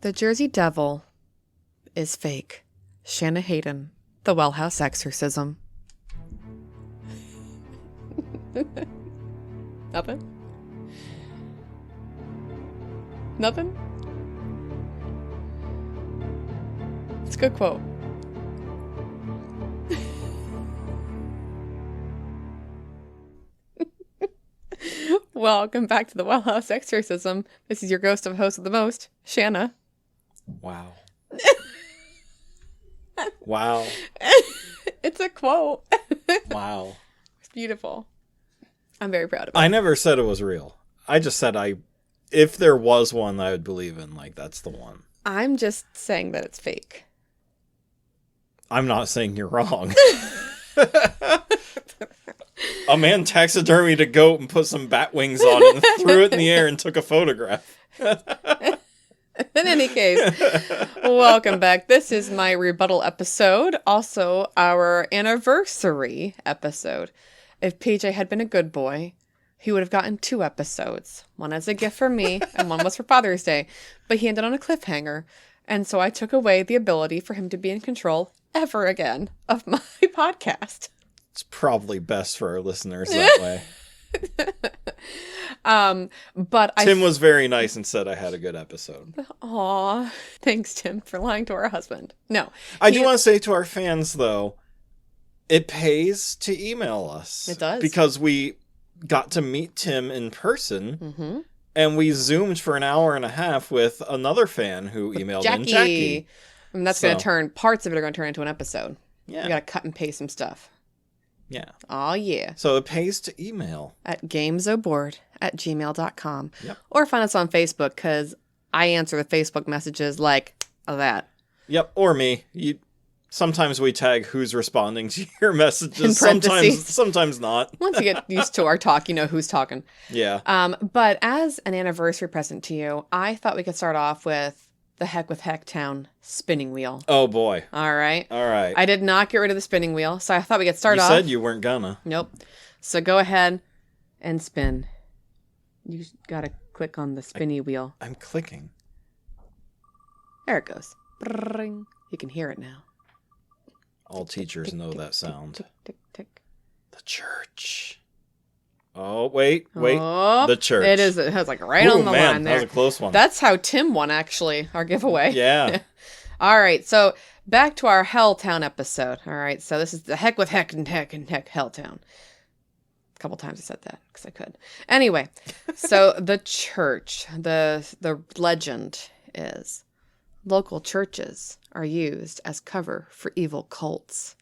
The Jersey Devil is fake. Shanna Hayden, The Well House Exorcism. Nothing? Nothing? It's a good quote. Welcome back to the Well House Exorcism. This is your ghost of host of the most, Shanna. Wow. Wow. It's a quote. Wow. It's beautiful. I'm very proud of it. I never said it was real. I just said if there was one I would believe in, like, that's the one. I'm just saying that it's fake. I'm not saying you're wrong. A man taxidermied a goat and put some bat wings on it and threw it in the air and took a photograph. In any case, welcome back. This is my rebuttal episode, also our anniversary episode. If PJ had been a good boy, he would have gotten 2 episodes. One as a gift for me, and one was for Father's Day. But he ended on a cliffhanger, and so I took away the ability for him to be in control ever again of my podcast. It's probably best for our listeners that way. But Tim was very nice and said I had a good episode. Aw, thanks, Tim, for lying to our husband. No. I do want to say to our fans, though, it pays to email us. It does. Because we got to meet Tim in person, mm-hmm. and we Zoomed for an hour and a half with another fan who emailed in, Jackie. And that's going to turn, parts of it are going to turn into an episode. Yeah. We got to cut and paste some stuff. Yeah. Oh, yeah. So it pays to email. At gamesoboard@gmail.com. Yep. Or find us on Facebook, because I answer the Facebook messages like that. Yep. Or me. Sometimes we tag who's responding to your messages. In parentheses. Sometimes not. Once you get used to our talk, you know who's talking. Yeah. But as an anniversary present to you, I thought we could start off with the Heck with Hecktown spinning wheel. Oh, boy. All right. I did not get rid of the spinning wheel, so I thought we could start off. You said you weren't gonna. Nope. So go ahead and spin. You got to click on the spinny wheel. I'm clicking. There it goes. Brrring. You can hear it now. All teachers know that sound. Tick, tick, tick. The church. Oh, wait. Oh, the church. It is. It was like right on the line there. That was a close one. That's how Tim won, actually, our giveaway. Yeah. All right. So back to our Helltown episode. All right. So this is the Heck with Heck and Heck and Heck Helltown. A couple times I said that because I could. Anyway, so the church, the legend is local churches are used as cover for evil cults.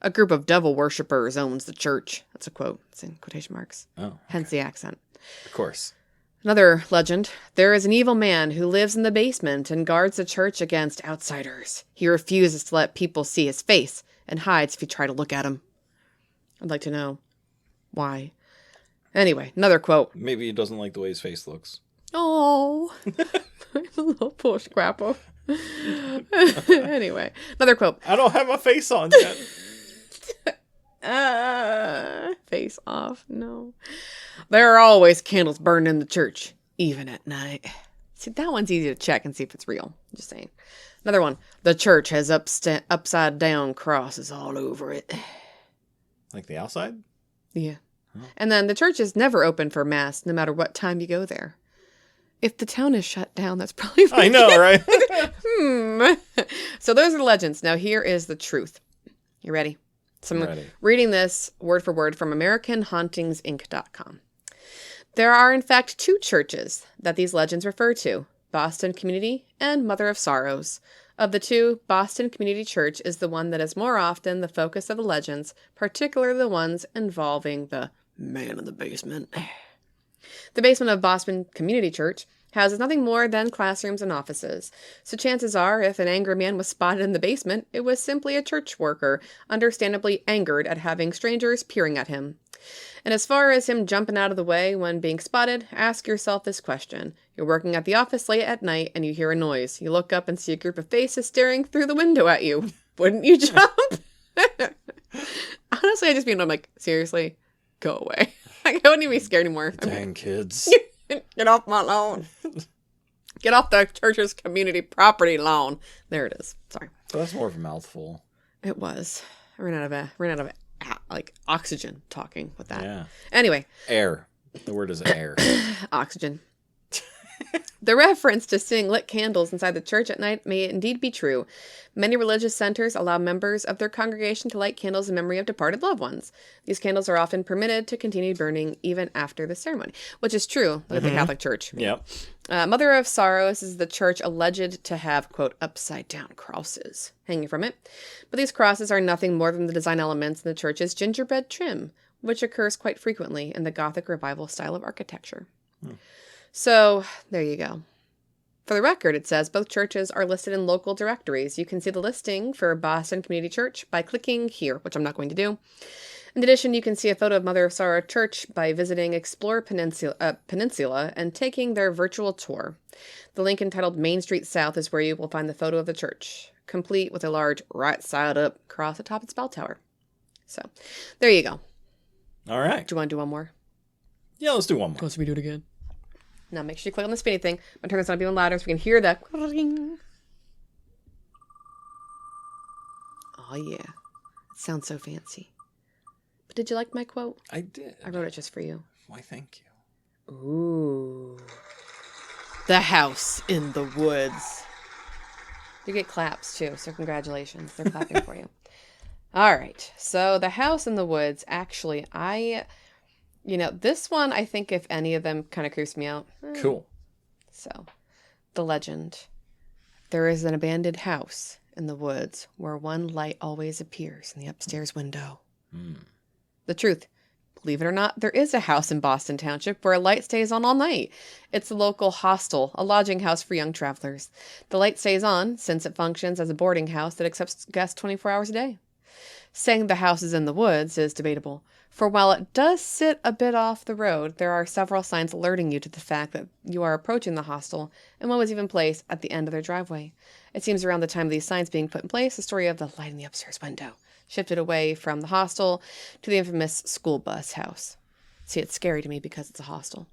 A group of devil worshippers owns the church. That's a quote. It's in quotation marks. Oh, okay. Hence the accent. Of course. Another legend. There is an evil man who lives in the basement and guards the church against outsiders. He refuses to let people see his face and hides if you try to look at him. I'd like to know why. Anyway, another quote. Maybe he doesn't like the way his face looks. Oh, a little poor scrapper. Anyway, another quote. I don't have a face on yet. Face off. No. There are always candles burned in the church, even at night. See, that one's easy to check and see if it's real. Just saying. Another one. The church has upside down crosses all over it. Like the outside? Yeah. Oh. And then the church is never open for mass, no matter what time you go there. If the town is shut down, that's probably... I know, right? So those are the legends. Now here is the truth. You ready? So I'm ready. Reading this word for word from AmericanHauntingsInc.com. There are, in fact, 2 churches that these legends refer to, Boston Community and Mother of Sorrows. Of the 2, Boston Community Church is the one that is more often the focus of the legends, particularly the ones involving the man in the basement. The basement of Boston Community Church houses nothing more than classrooms and offices. So chances are, if an angry man was spotted in the basement, it was simply a church worker, understandably angered at having strangers peering at him. And as far as him jumping out of the way when being spotted, ask yourself this question. You're working at the office late at night and you hear a noise. You look up and see a group of faces staring through the window at you. Wouldn't you jump? Honestly, I just mean, I'm like, seriously? Go away. I wouldn't even be scared anymore. Dang kids. Get off my lawn. Get off the church's community property lawn. There it is. Sorry. So that's more of a mouthful. It was. I ran out of like oxygen talking with that. Yeah. Anyway. Air. The word is air. Oxygen. The reference to seeing lit candles inside the church at night may indeed be true. Many religious centers allow members of their congregation to light candles in memory of departed loved ones. These candles are often permitted to continue burning even after the ceremony, which is true. Look at the Catholic Church. Yep. Mother of Sorrows is the church alleged to have, quote, upside-down crosses hanging from it. But these crosses are nothing more than the design elements in the church's gingerbread trim, which occurs quite frequently in the Gothic Revival style of architecture. So, there you go. For the record, it says both churches are listed in local directories. You can see the listing for Boston Community Church by clicking here, which I'm not going to do. In addition, you can see a photo of Mother of Sorrow Church by visiting Explore Peninsula and taking their virtual tour. The link entitled Main Street South is where you will find the photo of the church, complete with a large right side up cross atop its bell tower. So, there you go. All right. Do you want to do one more? Yeah, let's do one more. Let's redo it again. Now make sure you click on the spinny thing. I'm going to turn this on even louder so we can hear the ring. Oh, yeah. It sounds so fancy. But did you like my quote? I did. I wrote it just for you. Why, thank you. Ooh. The house in the woods. You get claps, too, so congratulations. They're clapping for you. All right. So the house in the woods, actually, this one, I think if any of them kind of creeps me out. Cool. So, the legend. There is an abandoned house in the woods where one light always appears in the upstairs window. The truth. Believe it or not, there is a house in Boston Township where a light stays on all night. It's a local hostel, a lodging house for young travelers. The light stays on since it functions as a boarding house that accepts guests 24 hours a day. Saying the house is in the woods is debatable, for while it does sit a bit off the road, there are several signs alerting you to the fact that you are approaching the hostel, and one was even placed at the end of their driveway. It seems around the time of these signs being put in place, the story of the light in the upstairs window shifted away from the hostel to the infamous school bus house. See, it's scary to me because it's a hostel.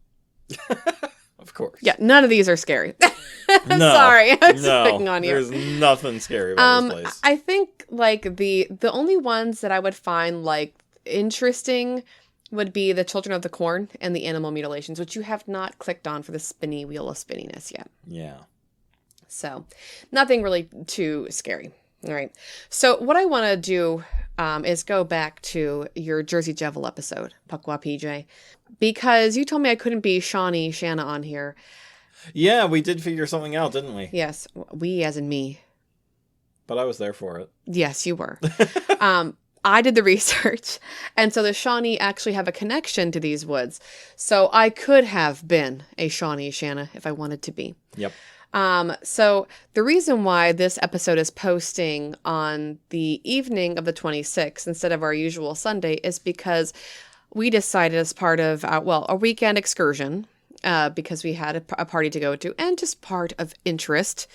Of course. Yeah, none of these are scary. No, Sorry, I'm just picking on you. There's nothing scary about this place. I think like the only ones that I would find like interesting would be the Children of the Corn and the animal mutilations, which you have not clicked on for the spinny wheel of spinniness yet. Yeah. So, nothing really too scary. All right. So, what I want to do is go back to your Jersey Devil episode, Puckwa PJ, because you told me I couldn't be Shanna on here. Yeah, we did figure something out, didn't we? Yes, we as in me. But I was there for it. Yes, you were. I did the research, and so the Shawnee actually have a connection to these woods. So I could have been a Shawnee Shanna if I wanted to be. Yep. So the reason why this episode is posting on the evening of the 26th instead of our usual Sunday is because we decided as part of, a weekend excursion, because we had a party to go to, and just part of interest,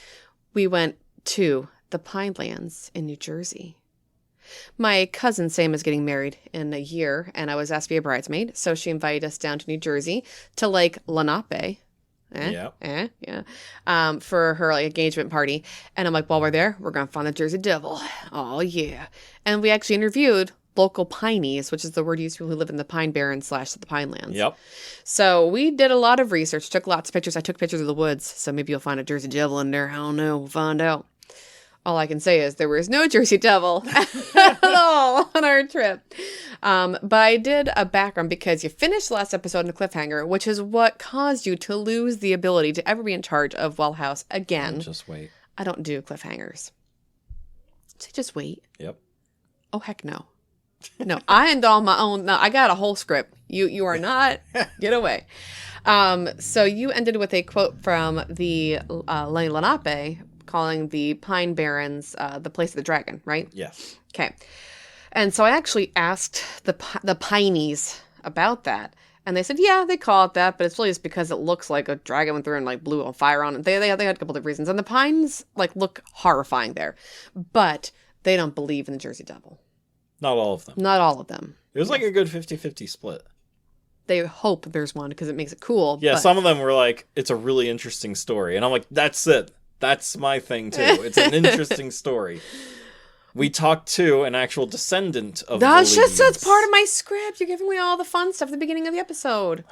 we went to the Pinelands in New Jersey. My cousin Sam is getting married in a year, and I was asked to be a bridesmaid, so she invited us down to New Jersey to Lake Lenape. For her engagement party. And I'm like, while we're there, we're going to find the Jersey Devil. Oh, yeah. And we actually interviewed local Pineys, which is the word used for people who live in the Pine Barrens / the Pinelands. Yep. So we did a lot of research, took lots of pictures. I took pictures of the woods, so maybe you'll find a Jersey Devil in there. I don't know. We'll find out. All I can say is there was no Jersey Devil at all on our trip. But I did a background because you finished the last episode in a cliffhanger, which is what caused you to lose the ability to ever be in charge of Well House again. Just wait. I don't do cliffhangers. So just wait. Yep. Oh, heck no. No, I end on my own. No, I got a whole script. You are not. Get away. So you ended with a quote from the Lenape, calling the Pine Barrens the place of the dragon, right? Yes. Okay. And so I actually asked the Pineys about that. And they said, yeah, they call it that, but it's really just because it looks like a dragon went through and blew a fire on it. They had a couple of reasons. And the pines look horrifying there. But they don't believe in the Jersey Devil. Not all of them. Not all of them. It was like a good 50-50 split. they hope there's one because it makes it cool. Yeah, but... some of them were like, it's a really interesting story. And I'm like, that's it. That's my thing, too. It's an interesting story. We talked to an actual descendant of the That's Lees. part of my script. You're giving me all the fun stuff at the beginning of the episode.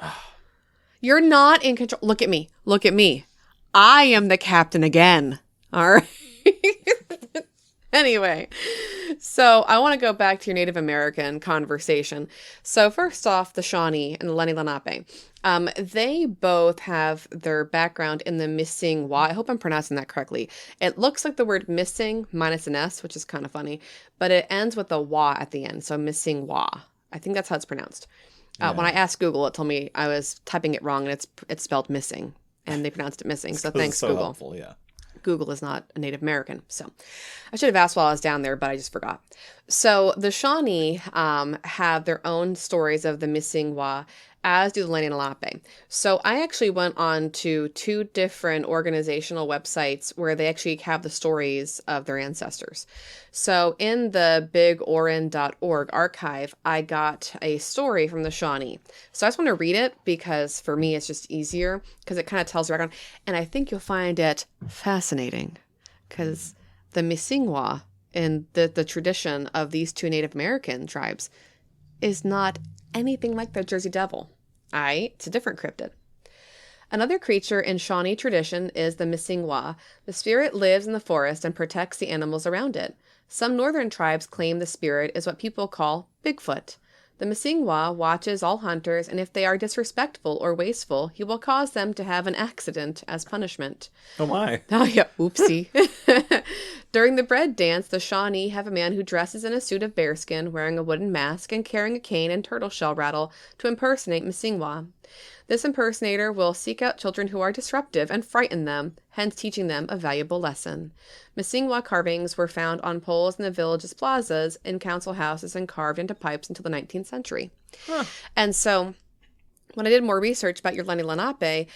You're not in control. Look at me. Look at me. I am the captain again. All right. Anyway, so I want to go back to your Native American conversation. So first off, the Shawnee and the Lenni Lenape. They both have their background in the missing wa. I hope I'm pronouncing that correctly. It looks like the word missing minus an S, which is kind of funny, but it ends with a wa at the end. So missing wa. I think that's how it's pronounced. When I asked Google, it told me I was typing it wrong and it's spelled missing, and they pronounced it missing. So thanks, so Google. Helpful, yeah. Google is not a Native American. So I should have asked while I was down there, but I just forgot. So the Shawnee have their own stories of the missing wa, as do the Lenni Lenape. So I actually went on to 2 different organizational websites where they actually have the stories of their ancestors. So in the bigorin.org archive, I got a story from the Shawnee. So I just want to read it because for me, it's just easier because it kind of tells the background. And I think you'll find it fascinating because the Missingwa in the tradition of these 2 Native American tribes is not anything like the Jersey Devil. It's a different cryptid. Another creature in Shawnee tradition is the Missingwa. The spirit lives in the forest and protects the animals around it. Some northern tribes claim the spirit is what people call Bigfoot. The Missingwa watches all hunters, and if they are disrespectful or wasteful, he will cause them to have an accident as punishment. Oh my. Oh yeah, oopsie. During the bread dance, the Shawnee have a man who dresses in a suit of bearskin, wearing a wooden mask, and carrying a cane and turtle shell rattle to impersonate Missingwa. This impersonator will seek out children who are disruptive and frighten them, hence teaching them a valuable lesson. Missingwa carvings were found on poles in the village's plazas, in council houses, and carved into pipes until the 19th century. Huh. And so when I did more research about your Lenni Lenape,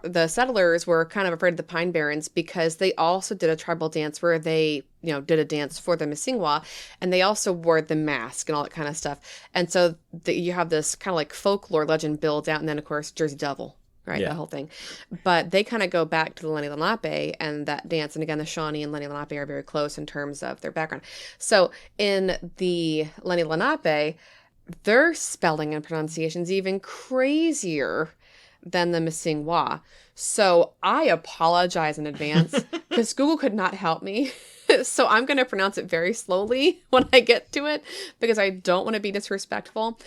the settlers were kind of afraid of the Pine Barrens because they also did a tribal dance where they, did a dance for the Missingwa, and they also wore the mask and all that kind of stuff. And so you have this kind of like folklore legend built out, and then of course Jersey Devil, right? Yeah. The whole thing. But they kind of go back to the Lenni Lenape and that dance. And again, the Shawnee and Lenni Lenape are very close in terms of their background. So in the Lenni Lenape, their spelling and pronunciation is even crazier than the Missingwa. So I apologize in advance because Google could not help me. So I'm going to pronounce it very slowly when I get to it because I don't want to be disrespectful.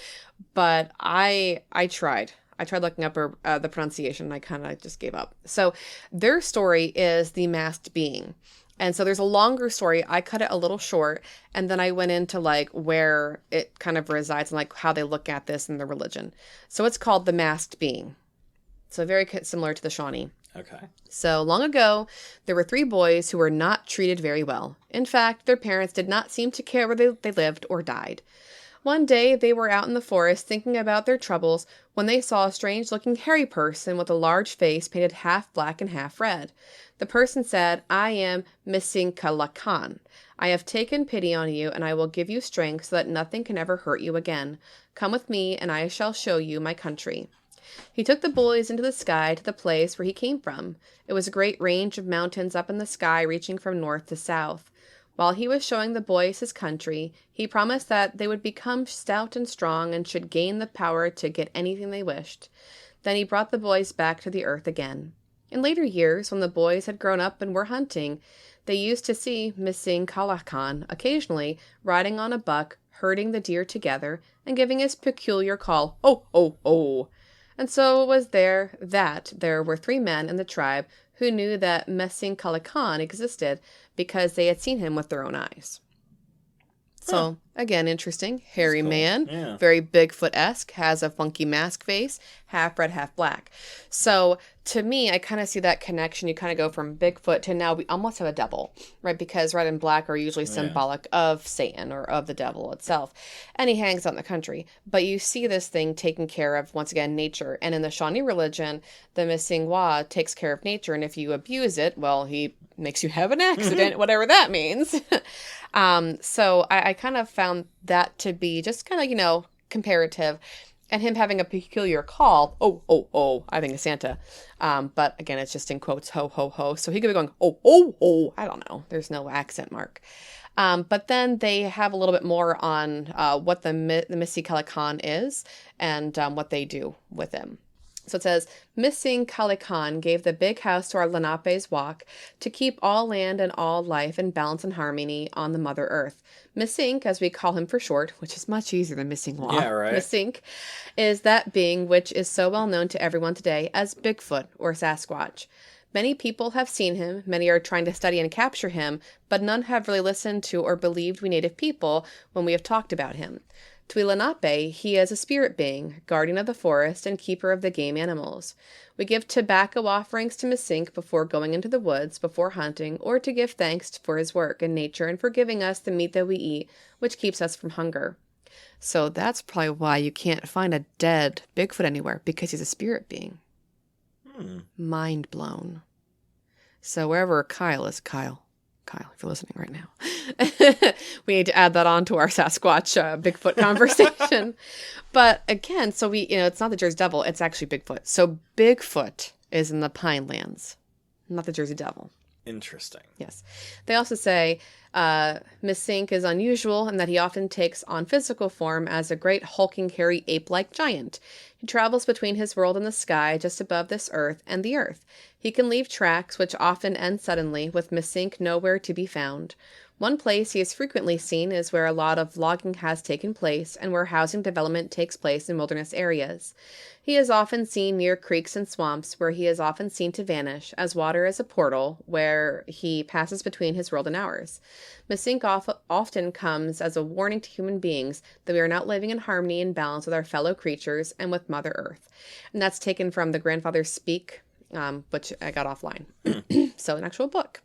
But I tried. I tried looking up the pronunciation and I kind of just gave up. So their story is the masked being. And so there's a longer story. I cut it a little short, and then I went into like where it kind of resides and like how they look at this in the religion. So it's called the masked being. So very similar to the Shawnee. Okay. So long ago, there were 3 boys who were not treated very well. In fact, their parents did not seem to care where they lived or died. One day, they were out in the forest thinking about their troubles when they saw a strange-looking hairy person with a large face painted half black and half red. The person said, "I am Missingkalakan. I have taken pity on you, and I will give you strength so that nothing can ever hurt you again. Come with me, and I shall show you my country." He took the boys into the sky to the place where he came from. It was a great range of mountains up in the sky reaching from north to south. While he was showing the boys his country, he promised that they would become stout and strong and should gain the power to get anything they wished. Then he brought the boys back to the earth again. In later years, when the boys had grown up and were hunting, they used to see Missingkalakan occasionally riding on a buck, herding the deer together, and giving his peculiar call, "Oh, oh, oh." And so it was there were 3 men in the tribe who knew that Missingkalakan existed because they had seen him with their own eyes. So, again, interesting. Hairy man, yeah. Very Bigfoot-esque, has a funky mask face, half red, half black. So, to me, I kind of see that connection. You kind of go from Bigfoot to now we almost have a devil, right? Because red and black are usually symbolic of Satan or of the devil itself. And he hangs out in the country. But you see this thing taking care of, once again, nature. And in the Shawnee religion, the Missingwa takes care of nature. And if you abuse it, well, he makes you have an accident, whatever that means. So I kind of found that to be just kind of, comparative. And him having a peculiar call, oh, oh, oh, I think of Santa. But again, it's just in quotes, ho, ho, ho. So he could be going, oh, oh, oh. I don't know. There's no accent mark. But then they have a little bit more on what the Missing Kalikan is and what they do with him. So it says, Missing Kalikan gave the big house to our Lenapes walk to keep all land and all life in balance and harmony on the Mother Earth. Missing, as we call him for short, which is much easier than Missing Walk. Yeah, right. Missing is that being which is so well known to everyone today as Bigfoot or Sasquatch. Many people have seen him, many are trying to study and capture him, but none have really listened to or believed we native people when we have talked about him. To Lenape, he is a spirit being, guardian of the forest and keeper of the game animals. We give tobacco offerings to Missink before going into the woods, before hunting, or to give thanks for his work in nature and for giving us the meat that we eat, which keeps us from hunger. So that's probably why you can't find a dead Bigfoot anywhere, because he's a spirit being. Mind blown. So wherever Kyle is, Kyle, if you're listening right now, we need to add that on to our Sasquatch Bigfoot conversation. But again, so it's not the Jersey Devil, it's actually Bigfoot. So Bigfoot is in the Pinelands, not the Jersey Devil. Interesting. Yes. They also say Missink is unusual in that he often takes on physical form as a great hulking, hairy, ape-like giant. He travels between his world and the sky, just above this earth and the earth. He can leave tracks which often end suddenly, with Missink nowhere to be found. One place he is frequently seen is where a lot of logging has taken place and where housing development takes place in wilderness areas. He is often seen near creeks and swamps, where he is often seen to vanish, as water is a portal where he passes between his world and ours. Missink often comes as a warning to human beings that we are not living in harmony and balance with our fellow creatures and with Mother Earth. And that's taken from the Grandfather's Speak, which I got offline. So an actual book.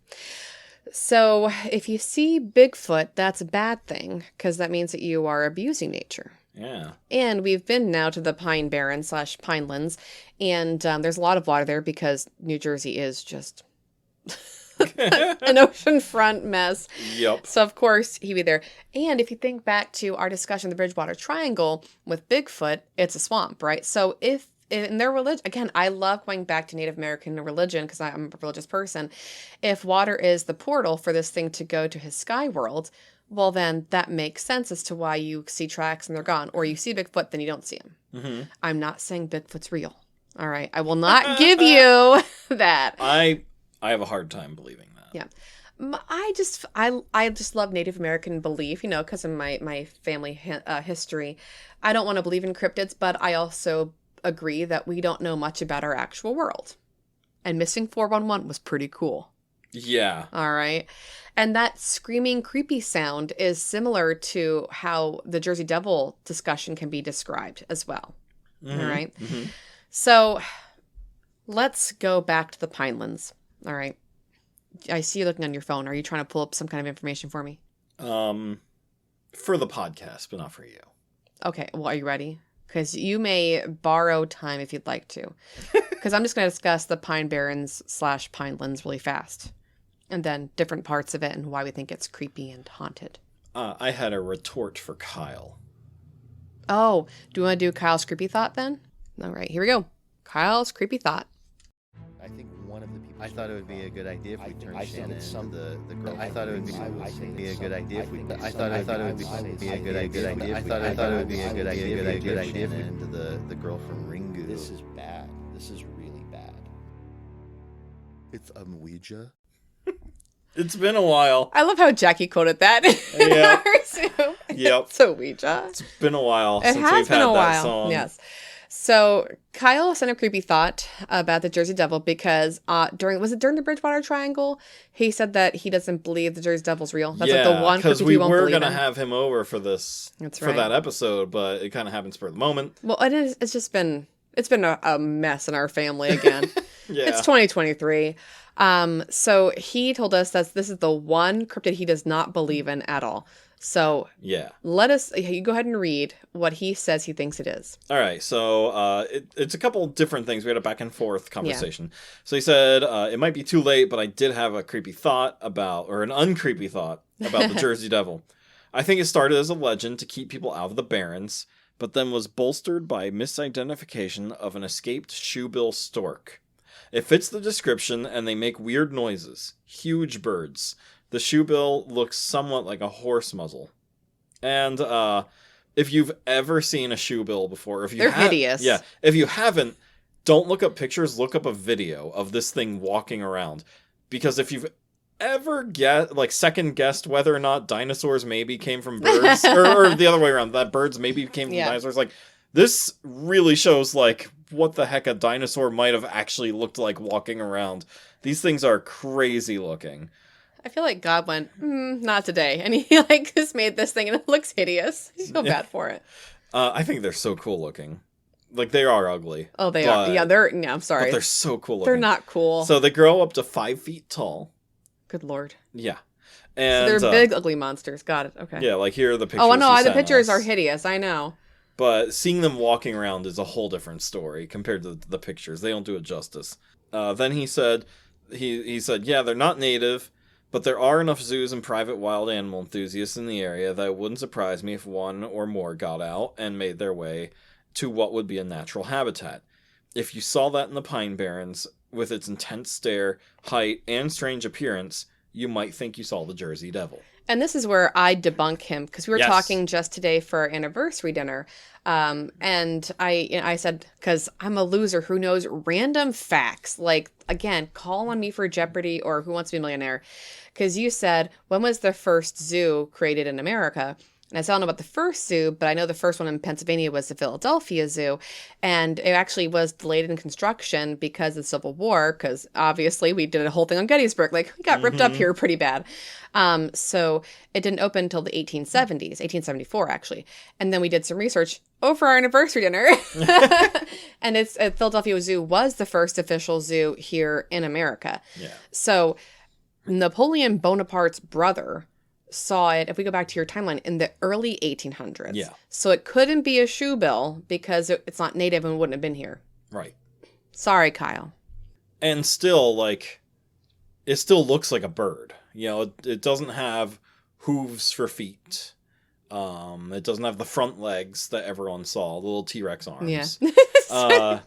So if you see Bigfoot, that's a bad thing, because that means that you are abusing nature. Yeah. And we've been now to the Pine Barren / Pinelands, and there's a lot of water there because New Jersey is just an oceanfront mess. Yep. So, of course, he'd be there. And if you think back to our discussion of the Bridgewater Triangle with Bigfoot, it's a swamp, right? So if in their religion, again, I love going back to Native American religion because I'm a religious person. If water is the portal for this thing to go to his sky world, well, then that makes sense as to why you see tracks and they're gone. Or you see Bigfoot, then you don't see him. Mm-hmm. I'm not saying Bigfoot's real. All right. I will not give you that. I have a hard time believing that. Yeah. I just love Native American belief, because of my family history. I don't want to believe in cryptids, but I also agree that we don't know much about our actual world. And Missing 411 was pretty cool. Yeah. All right. And that screaming, creepy sound is similar to how the Jersey Devil discussion can be described as well. Mm-hmm. All right. Mm-hmm. So let's go back to the Pinelands. All right. I see you looking on your phone. Are you trying to pull up some kind of information for me? For the podcast, but not for you. Okay. Well, are you ready? Because you may borrow time if you'd like to. Because I'm just going to discuss the Pine Barrens / Pinelands really fast. And then different parts of it and why we think it's creepy and haunted. I had a retort for Kyle. Oh, do you want to do Kyle's creepy thought then? All right, here we go. Kyle's creepy thought. I think one of the people. I thought it would be a good idea if we turned Shanna into the girl. I thought it would be a good idea if we. I thought it would be a good idea. I thought it would be a good idea if Shanna into the girl from Ringu. This is bad. This is really bad. It's Ouija. It's been a while. I love how Jackie quoted that. Yeah. Yep. So Ouija. It's been a while since we've had that song. Yes. So Kyle sent a creepy thought about the Jersey Devil because during the Bridgewater Triangle, he said that he doesn't believe the Jersey Devil's real. That's like the one because we were going to have him over for this That's for right. that episode, but it kind of happened spur of the moment. Well, it's been a mess in our family again. Yeah. It's 2023. So he told us that this is the one cryptid he does not believe in at all. So yeah, you go ahead and read what he says he thinks it is. All right. So it's a couple different things. We had a back and forth conversation. Yeah. So he said, it might be too late, but I did have a creepy thought an uncreepy thought about the Jersey Devil. I think it started as a legend to keep people out of the Barrens. but then was bolstered by misidentification of an escaped shoebill stork. It fits the description, and they make weird noises. Huge birds. The shoebill looks somewhat like a horse muzzle. And if you've ever seen a shoebill before, if you They're hideous. Yeah, if you haven't, don't look up pictures, look up a video of this thing walking around. Because if you've ever second guessed whether or not dinosaurs maybe came from birds, or the other way around, that birds maybe came from dinosaurs, like, this really shows, like, what the heck a dinosaur might have actually looked like walking around. These things are crazy looking. I feel like God went, not today. And he, like, just made this thing, and it looks hideous. I feel bad for it. I think they're so cool looking. Like, they are ugly. Oh, they are. Yeah, I'm sorry. But they're so cool looking. They're not cool. So they grow up to 5 feet tall. Good Lord. Yeah. And so they're big, ugly monsters. Got it. Okay. Yeah, like here are the pictures. Oh, no, the sent pictures us. are hideous. I know. But seeing them walking around is a whole different story compared to the pictures. They don't do it justice. Then he said, yeah, they're not native, but there are enough zoos and private wild animal enthusiasts in the area that it wouldn't surprise me if one or more got out and made their way to what would be a natural habitat. If you saw that in the Pine Barrens, with its intense stare, height, and strange appearance, you might think you saw the Jersey Devil. And this is where I debunk him, because we were Yes. talking just today for our anniversary dinner. And I said, because I'm a loser who knows random facts. Like, again, call on me for Jeopardy or Who Wants to Be a Millionaire. Because you said, when was the first zoo created in America? And I said, I don't know about the first zoo, but I know the first one in Pennsylvania was the Philadelphia Zoo. And it actually was delayed in construction because of the Civil War, because obviously we did a whole thing on Gettysburg. Like, we got ripped up here pretty bad. So it didn't open until the 1870s, 1874, actually. And then we did some research over our anniversary dinner. And Philadelphia Zoo was the first official zoo here in America. Yeah. So Napoleon Bonaparte's brother saw it, if we go back to your timeline, in the early 1800s. Yeah. So it couldn't be a shoebill because it's not native and wouldn't have been here. Right. Sorry, Kyle. And still, like, it still looks like a bird. You know, it doesn't have hooves for feet. It doesn't have the front legs that everyone saw, the little T-Rex arms. Yeah.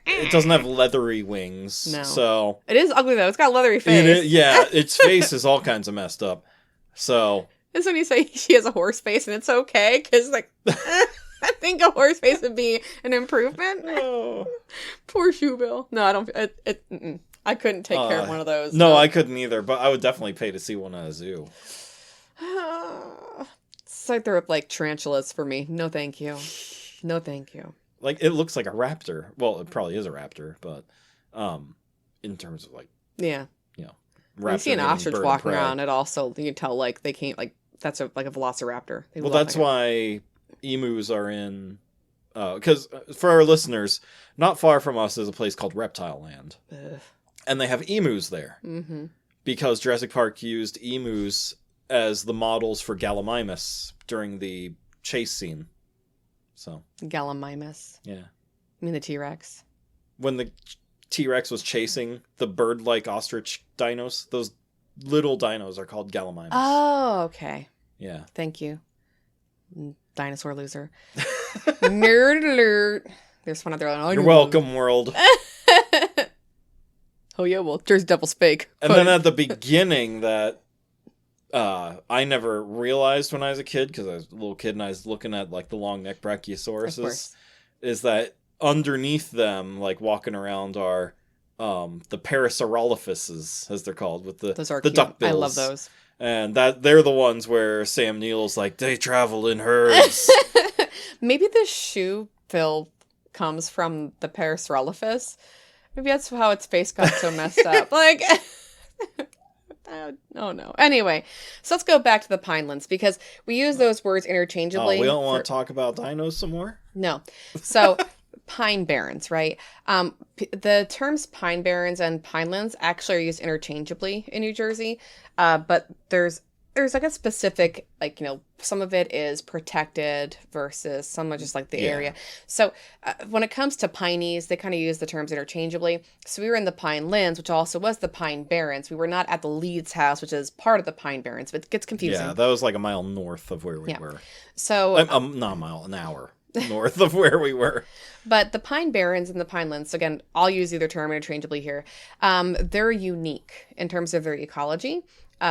It doesn't have leathery wings. No. So It is ugly, though. It's got a leathery face. yeah, its face is all kinds of messed up. So It's when you say she has a horse face and it's okay, because, like, I think a horse face would be an improvement. Poor Shoebill. No, I don't. I couldn't take care of one of those. No, I couldn't either, but I would definitely pay to see one at a zoo. It's like they're like tarantulas for me. No, thank you. No, thank you. Like, it looks like a raptor. Well, it probably is a raptor, but in terms of, like, Yeah. you know, When you see an raptor-eating ostrich bird of walking prey. around, it also, you can tell, like, they can't, like, that's like a velociraptor. They Well, look that's like why emus are in... Because for our listeners, not far from us is a place called Reptile Land. Ugh. And they have emus there. Mm-hmm. Because Jurassic Park used emus as the models for Gallimimus during the chase scene. So, Gallimimus. yeah. I mean the T-Rex. When the T-Rex was chasing the bird-like ostrich dinos, those little dinos are called Gallimimus. Oh, okay. Yeah. Thank you. Dinosaur loser. Nerd alert. There's one other one. You're welcome, world. Oh, yeah, well, Jersey Devil's fake. And then at the beginning that I never realized when I was a kid, because I was a little kid and I was looking at, like, the long neck brachiosauruses, is that underneath them, like, walking around are the Parasaurolophuses, as they're called, with Those are the cute. duck bills. I love those. And they're the ones where Sam Neill's like, they travel in herds. Maybe the shoe fill comes from the Parasaurolophus. Maybe that's how its face got so messed up. Like, oh no. Anyway, so let's go back to the Pinelands, because we use those words interchangeably. Oh, we don't want to talk about dinos some more? No. So, Pine Barrens, right? The terms Pine Barrens and Pinelands actually are used interchangeably in New Jersey, but there's there's like a specific, like, some of it is protected versus some are just like the area. So when it comes to Pineys, they kind of use the terms interchangeably. So we were in the Pine Lands, which also was the Pine Barrens. We were not at the Leeds house, which is part of the Pine Barrens, but it gets confusing. Yeah, that was like a mile north of where we were. So not a mile, an hour north of where we were. But the Pine Barrens and the Pine Lands, so again, I'll use either term interchangeably here. They're unique in terms of their ecology.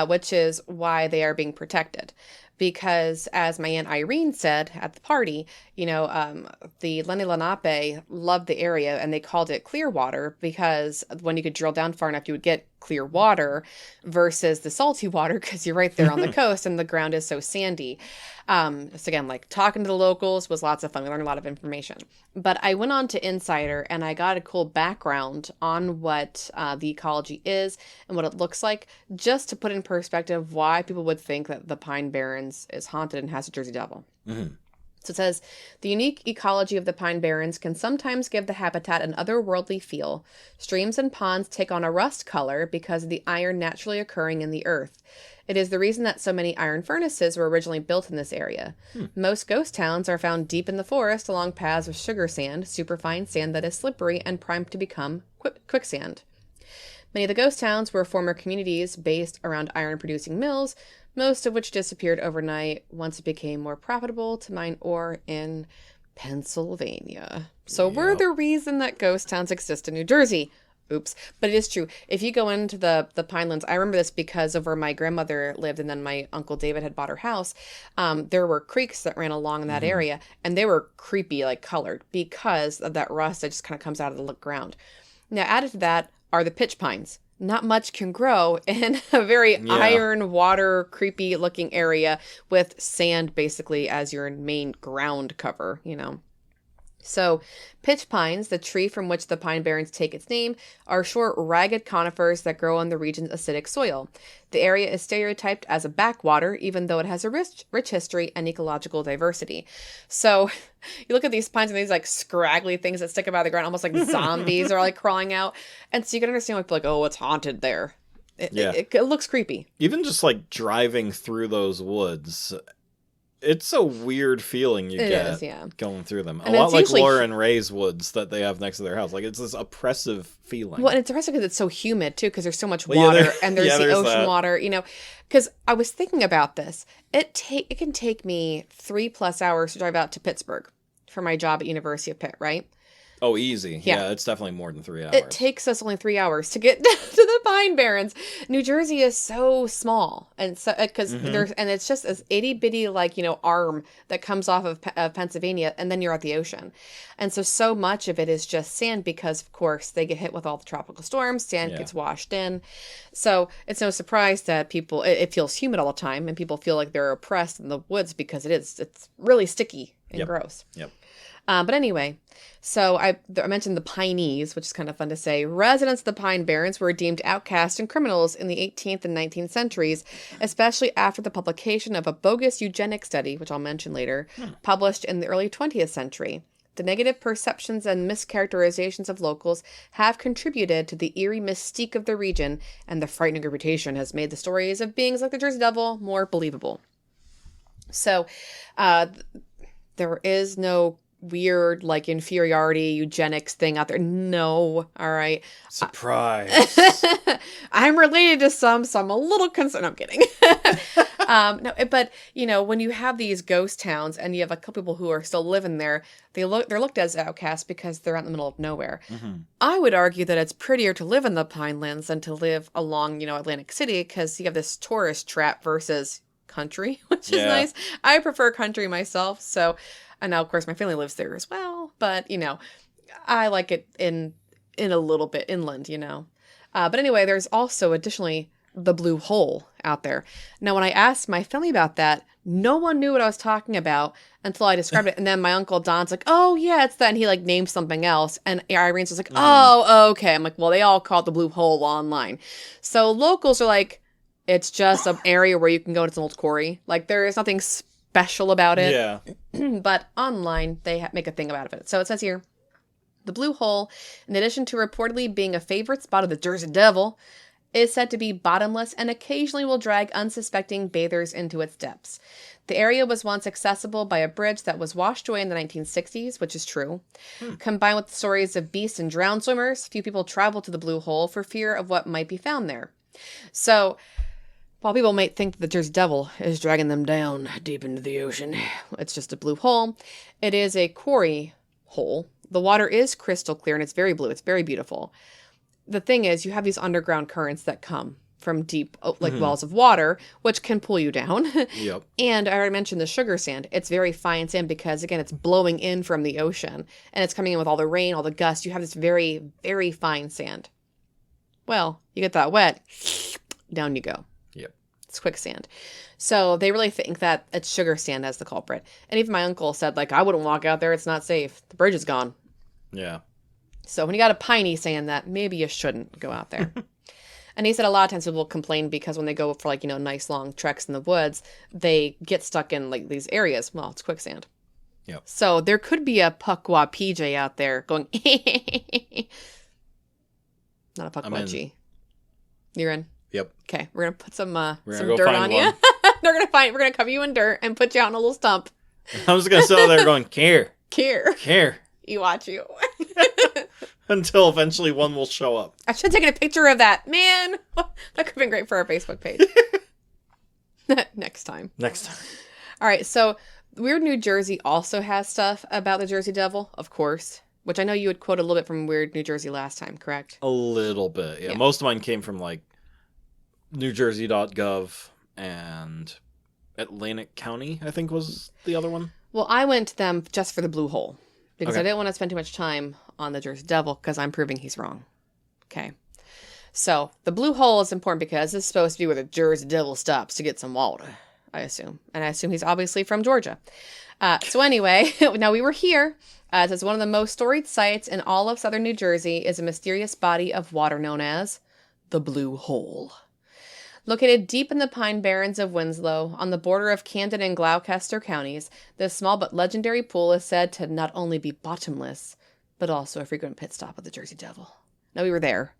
Which is why they are being protected. Because as my Aunt Irene said at the party, the Lenni Lenape loved the area and they called it Clearwater because when you could drill down far enough, you would get clear water versus the salty water because you're right there on the coast and the ground is so sandy. So again, like talking to the locals was lots of fun. We learned a lot of information. But I went on to Insider and I got a cool background on what the ecology is and what it looks like, just to put in perspective why people would think that the Pine Barrens is haunted and has a Jersey Devil. Mm-hmm. So it says, the unique ecology of the Pine Barrens can sometimes give the habitat an otherworldly feel. Streams and ponds take on a rust color because of the iron naturally occurring in the earth. It is the reason that so many iron furnaces were originally built in this area. Most ghost towns are found deep in the forest along paths of sugar sand, superfine sand that is slippery and primed to become quicksand. Many of the ghost towns were former communities based around iron-producing mills, most of which disappeared overnight once it became more profitable to mine ore in Pennsylvania. So we're the reason that ghost towns exist in New Jersey. Oops. But it is true. If you go into the Pinelands, I remember this because of where my grandmother lived and then my Uncle David had bought her house. There were creeks that ran along in that area and they were creepy, like colored, because of that rust that just kind of comes out of the ground. Now, added to that are the pitch pines. Not much can grow in a very iron, water, creepy looking area with sand basically as your main ground cover, So, pitch pines, the tree from which the Pine Barrens take its name, are short, ragged conifers that grow on the region's acidic soil. The area is stereotyped as a backwater, even though it has a rich history and ecological diversity. So, you look at these pines and these like scraggly things that stick up out of the ground, almost like zombies are like crawling out. And so you can understand like, oh, it's haunted there. It looks creepy. Even just like driving through those woods, it's a weird feeling you get going through them. A lot like Laura and Ray's woods that they have next to their house. Like, it's this oppressive feeling. Well, and it's oppressive because it's so humid, too, because there's so much water, and there's the ocean water, Because I was thinking about this. It can take me 3+ hours to drive out to Pittsburgh for my job at University of Pitt, right? Oh, easy. Yeah, it's definitely more than 3 hours. It takes us only 3 hours to get to the Pine Barrens. New Jersey is so small, and so because there's and it's just this itty bitty arm that comes off of Pennsylvania, and then you're at the ocean, and so much of it is just sand because of course they get hit with all the tropical storms. Sand gets washed in, so it's no surprise that people it feels humid all the time, and people feel like they're oppressed in the woods because it's really sticky and gross. Yep. But anyway, so I mentioned the Pineys, which is kind of fun to say. Residents of the Pine Barrens were deemed outcasts and criminals in the 18th and 19th centuries, especially after the publication of a bogus eugenics study, which I'll mention later, published in the early 20th century. The negative perceptions and mischaracterizations of locals have contributed to the eerie mystique of the region, and the frightening reputation has made the stories of beings like the Jersey Devil more believable. So, there is no weird inferiority eugenics thing out there. No. All right. Surprise. I'm related to some, so I'm a little concerned. No, I'm kidding. No, but when you have these ghost towns and you have a couple people who are still living there, they're looked as outcasts because they're out in the middle of nowhere. I would argue that it's prettier to live in the Pinelands than to live along, Atlantic City, because you have this tourist trap versus country, which is nice. I prefer country myself, so. And now, of course, my family lives there as well. But, I like it in a little bit inland, But anyway, there's also additionally the Blue Hole out there. Now, when I asked my family about that, no one knew what I was talking about until I described it. And then my Uncle Don's like, oh, yeah, it's that. And he named something else. And Irene's was like, oh, okay. I'm like, well, they all call it the Blue Hole online. So locals are like, it's just an area where you can go to some old quarry. There is nothing special about it. Yeah. But online, they make a thing about it. So it says here, the Blue Hole, in addition to reportedly being a favorite spot of the Jersey Devil, is said to be bottomless and occasionally will drag unsuspecting bathers into its depths. The area was once accessible by a bridge that was washed away in the 1960s, which is true. Combined with the stories of beasts and drowned swimmers, few people travel to the Blue Hole for fear of what might be found there. So, while people might think that the Jersey Devil is dragging them down deep into the ocean, it's just a blue hole. It is a quarry hole. The water is crystal clear and it's very blue. It's very beautiful. The thing is, you have these underground currents that come from deep, like wells of water, which can pull you down. Yep. And I already mentioned the sugar sand. It's very fine sand because, again, it's blowing in from the ocean. And it's coming in with all the rain, all the gusts. You have this very, very fine sand. Well, you get that wet, down you go. Yep. It's quicksand. So they really think that it's sugar sand as the culprit. And even my uncle said, like, I wouldn't walk out there. It's not safe. The bridge is gone. Yeah. So when you got a Piney saying that, maybe you shouldn't go out there. And he said a lot of times people complain because when they go for, like, nice long treks in the woods, they get stuck in, like, these areas. Well, it's quicksand. Yep. So there could be a Puckwa PJ out there going, not a Puckwa G. You're in? Yep. Okay, we're gonna put some Go dirt find on you. one. We're gonna cover you in dirt and put you out in a little stump. I was going to sit there going, care. Care. You watch you. Until eventually one will show up. I should have taken a picture of that. Man, that could have been great for our Facebook page. Next time. All right, so Weird New Jersey also has stuff about the Jersey Devil, of course, which I know you had quoted a little bit from Weird New Jersey last time, correct? A little bit, yeah. Most of mine came from, like, newjersey.gov and Atlantic County, I think was the other one. Well, I went to them just for the Blue Hole because Okay. I didn't want to spend too much time on the Jersey Devil because I'm proving he's wrong. Okay. So the Blue Hole is important because it's supposed to be where the Jersey Devil stops to get some water, I assume. And I assume he's obviously from Georgia. So anyway, now we were here. It says one of the most storied sites in all of southern New Jersey is a mysterious body of water known as the Blue Hole. Located deep in the Pine Barrens of Winslow, on the border of Camden and Gloucester counties, this small but legendary pool is said to not only be bottomless, but also a frequent pit stop of the Jersey Devil. Now, we were there.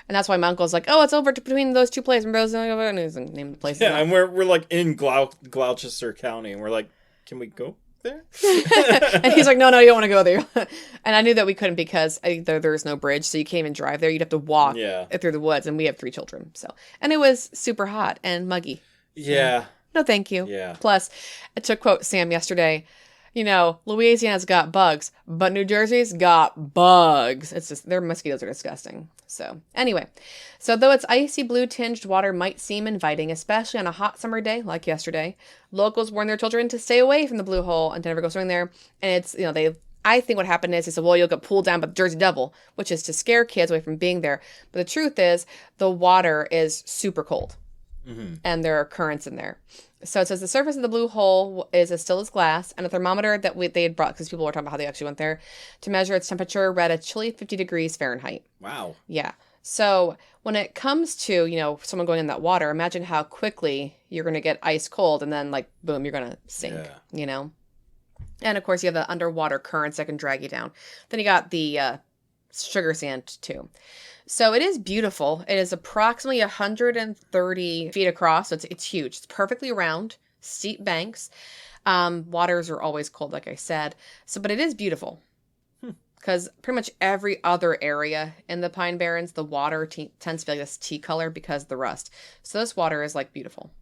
And that's why my uncle's like, oh, it's over between those two places. And he's like, name the place. Yeah, and we're like in Gloucester County, and we're like, can we go there? And he's like, no, you don't want to go there. And I knew that we couldn't because there's no bridge, so you can't even drive there. You'd have to walk through the woods, and we have 3 children. And it was super hot and muggy. Yeah. No, thank you. Yeah. Plus, to quote Sam yesterday, Louisiana's got bugs, but New Jersey's got bugs. It's just, their mosquitoes are disgusting. So anyway, though its icy blue tinged water might seem inviting, especially on a hot summer day like yesterday, locals warn their children to stay away from the Blue Hole and to never go swimming there. And it's, I think what happened is they said, well, you'll get pulled down by the Jersey Devil, which is to scare kids away from being there. But the truth is the water is super cold. Mm-hmm. And there are currents in there. So it says the surface of the Blue Hole is as still as glass, and a thermometer that they had brought, because people were talking about how they actually went there, to measure its temperature read a chilly 50 degrees Fahrenheit. Wow. Yeah. So when it comes to, someone going in that water, imagine how quickly you're going to get ice cold, and then, like, boom, you're going to sink, And, of course, you have the underwater currents that can drag you down. Then you got the sugar sand, too. So it is beautiful. It is approximately 130 feet across. So it's huge. It's perfectly round, steep banks. Waters are always cold, like I said. But it is beautiful. Because pretty much every other area in the Pine Barrens, the water tends to be like this tea color because of the rust. So this water is like beautiful,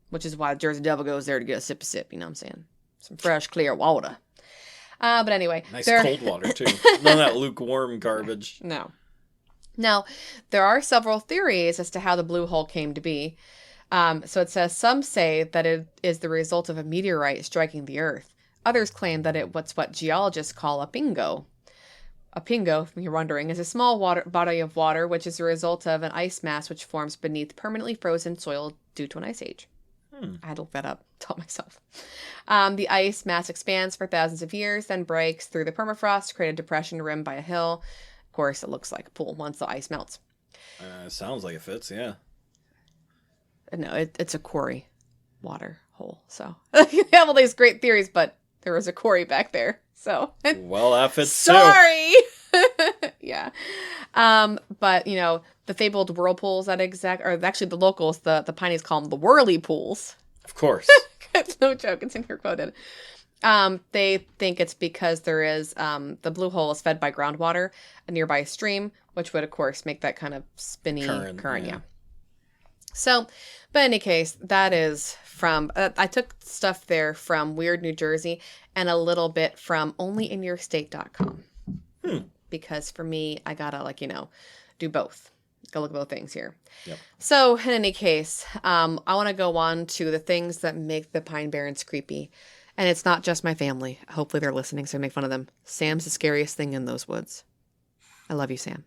which is why the Jersey Devil goes there to get a sip, you know what I'm saying? Some fresh, clear water. But anyway. Nice cold water, too. None of that lukewarm garbage. No. Now, there are several theories as to how the Blue Hole came to be. So it says some say that it is the result of a meteorite striking the Earth. Others claim that it's what geologists call a pingo. A pingo, if you're wondering, is a small body of water which is the result of an ice mass which forms beneath permanently frozen soil due to an ice age. I had to look that up, tell myself. The ice mass expands for thousands of years, then breaks through the permafrost to create a depression rimmed by a hill. Of course, it looks like a pool once the ice melts. It sounds like it fits, yeah. No, it's a quarry water hole. So you have all these great theories, but there was a quarry back there. So well, that fits sorry. Yeah. But The fabled whirlpools that or actually the locals, the Pineys call them the whirly pools. Of course. It's no joke. It's in here quoted. They think it's because there is, the blue hole is fed by groundwater, a nearby stream, which would, of course, make that kind of spinny current. Yeah. So, but in any case, that is from, I took stuff there from Weird New Jersey and a little bit from onlyinyourstate.com. Because for me, I gotta, do both. Go look at both things here. Yep. So, in any case, I want to go on to the things that make the Pine Barrens creepy. And it's not just my family. Hopefully they're listening, so I make fun of them. Sam's the scariest thing in those woods. I love you, Sam.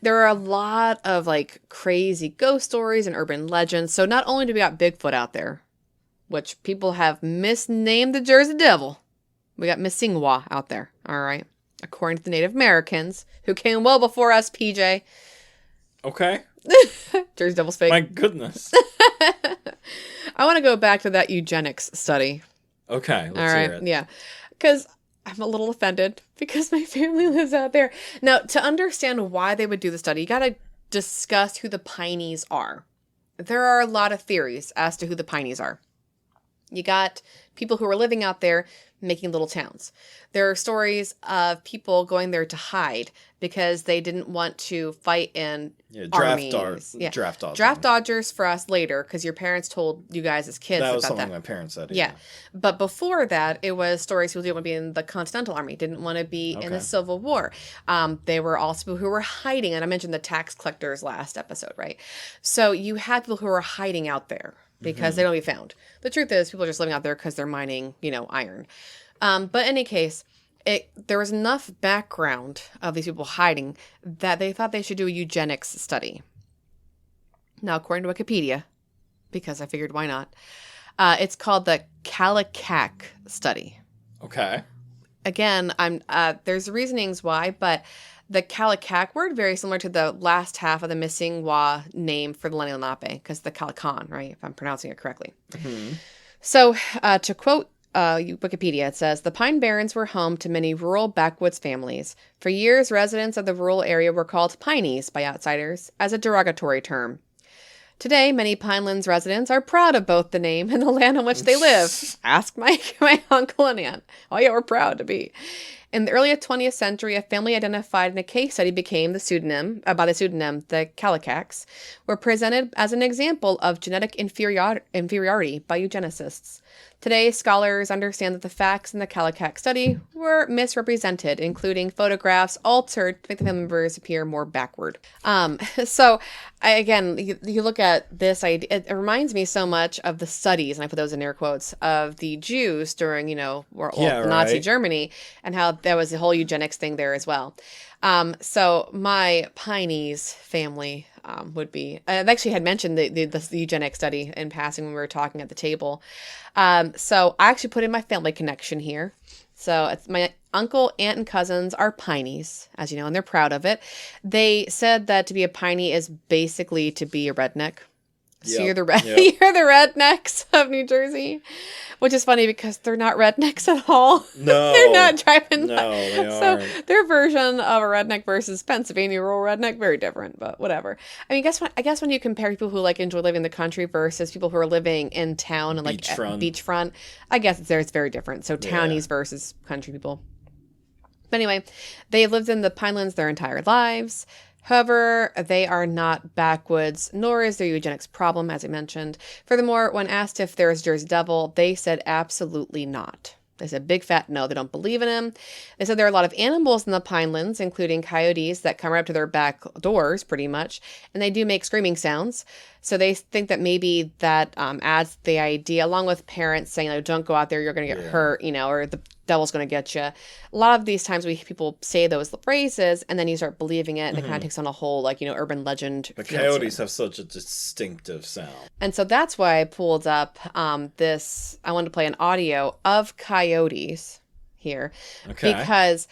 There are a lot of crazy ghost stories and urban legends. So not only do we got Bigfoot out there, which people have misnamed the Jersey Devil, we got Missingwa out there. All right. According to the Native Americans, who came well before us, PJ. Okay. Jersey Devil's fake. My goodness. I want to go back to that eugenics study. Okay, let's hear it. Yeah. Because I'm a little offended because my family lives out there. Now, to understand why they would do the study, you got to discuss who the Pineys are. There are a lot of theories as to who the Pineys are. You got people who are living out there making little towns. There are stories of people going there to hide because they didn't want to fight in armies. Draft dodgers for us later because your parents told you guys as kids that was about something that. my parents said. Yeah. But before that, it was stories people didn't want to be in the Continental Army, didn't want to be in the Civil War. They were also people who were hiding, and I mentioned the tax collectors last episode, right? So you had people who were hiding out there because they don't be found. The truth is, people are just living out there because they're mining, iron. But in any case, there was enough background of these people hiding that they thought they should do a eugenics study. Now, according to Wikipedia, because I figured why not, it's called the Kalakak study. Okay. Again, there's reasonings why, but the Kalakak word very similar to the last half of the Missingwa name for the Lenni Lenape, because the Calacan, right? If I'm pronouncing it correctly. Mm-hmm. So, to quote Wikipedia, it says, the Pine Barrens were home to many rural backwoods families. For years, residents of the rural area were called Pineys by outsiders as a derogatory term. Today, many Pinelands residents are proud of both the name and the land on which they live. Ask my uncle and aunt. Oh yeah, we're proud to be. In the early 20th century, a family identified in a case study became the pseudonym, the Kalakaks, were presented as an example of genetic inferiority by eugenicists. Today, scholars understand that the facts in the Kalakak study were misrepresented, including photographs altered to make the family members appear more backward. You look at this idea, it reminds me so much of the studies, and I put those in air quotes, of the Jews during, Nazi Germany, and how there was a whole eugenics thing there as well. So my Pineys family would be, I actually had mentioned the eugenics study in passing when we were talking at the table. So I actually put in my family connection here. So it's my uncle, aunt, and cousins are Pineys, as you know, and they're proud of it. They said that to be a Piney is basically to be a redneck. So you're the you're the rednecks of New Jersey, which is funny because they're not rednecks at all. No, they're not driving. No, they so aren't. Their version of a redneck versus Pennsylvania rural redneck, very different, but whatever. I mean, I guess when you compare people who enjoy living in the country versus people who are living in town and beachfront, I guess it's very different. So townies versus country people. But anyway, they've lived in the Pinelands their entire lives. However, they are not backwoods, nor is their eugenics problem, as I mentioned. Furthermore, when asked if there is Jersey Devil, they said absolutely not. They said big fat no, they don't believe in him. They said there are a lot of animals in the Pinelands, including coyotes that come right up to their back doors, pretty much, and they do make screaming sounds. So they think that maybe that adds the idea, along with parents saying, don't go out there, you're going to get hurt, or the devil's going to get you. A lot of these times people say those phrases, and then you start believing it, and it kind of takes on a whole, urban legend. The coyotes have such a distinctive sound. And so that's why I pulled up this. I wanted to play an audio of coyotes here. Okay. Because,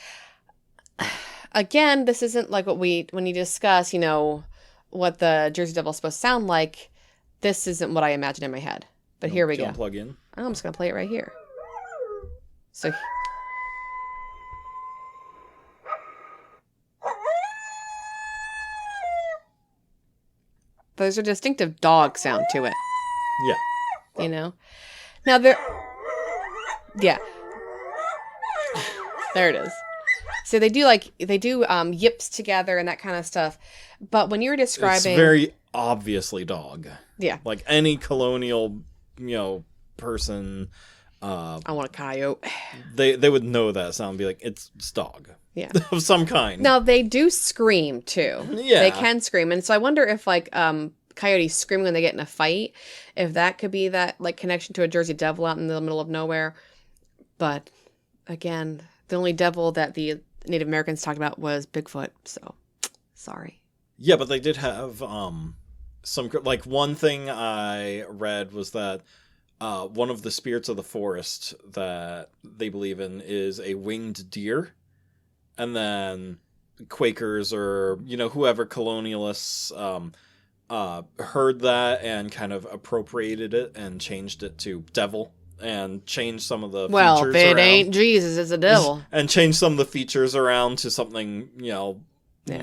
again, this isn't like when you discuss, what the Jersey Devil is supposed to sound like. This isn't what I imagine in my head. But here we go. Plug in? I'm just going to play it right here. So There's a distinctive dog sound to it, Yeah. you know? Now there... Yeah. There it is. So they do yips together and that kind of stuff. But when you were describing... It's very obviously dog. Yeah. Like any colonial, person... I want a coyote. They would know that sound and be like, it's dog. Yeah. Of some kind. Now, they do scream, too. Yeah. They can scream. And so I wonder if, coyotes screaming when they get in a fight, if that could be that, connection to a Jersey Devil out in the middle of nowhere. But, again, the only devil that the Native Americans talked about was Bigfoot. So, sorry. Yeah, but they did have some... one thing I read was that one of the spirits of the forest that they believe in is a winged deer. And then Quakers or, whoever colonialists heard that and kind of appropriated it and changed it to devil and changed some of the features around. Well, if it ain't Jesus, it's a devil. And changed some of the features around to something,